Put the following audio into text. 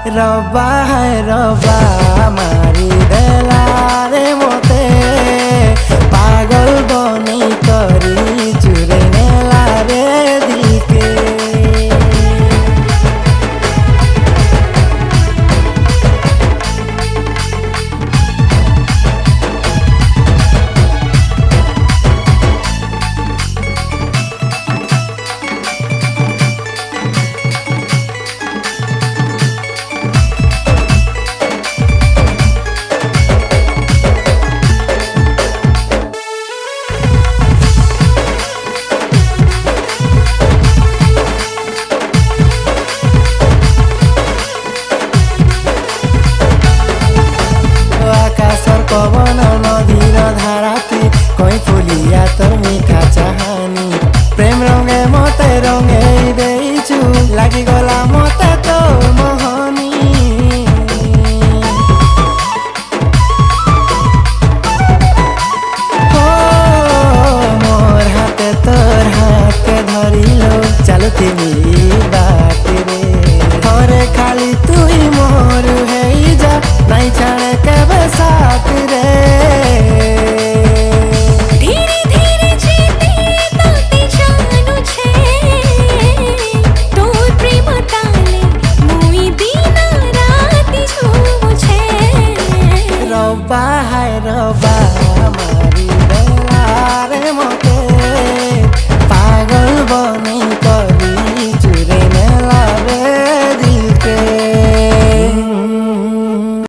रब्बा है रब्बा मारी देला रे मोते पागल बनी करी चुरे नेला रे दिल के। पवन नदीर धाराती कई फुलिया तोर मीठा चाहानी प्रेम रंगे मते रंगे देइछु लागी गला मते तो मोहनी। हो मोर हाथे तोर हाथ के धरिलो चलती बात रे थोरे खाली तुई मोर है जा नहीं छाड़े के साथ रे।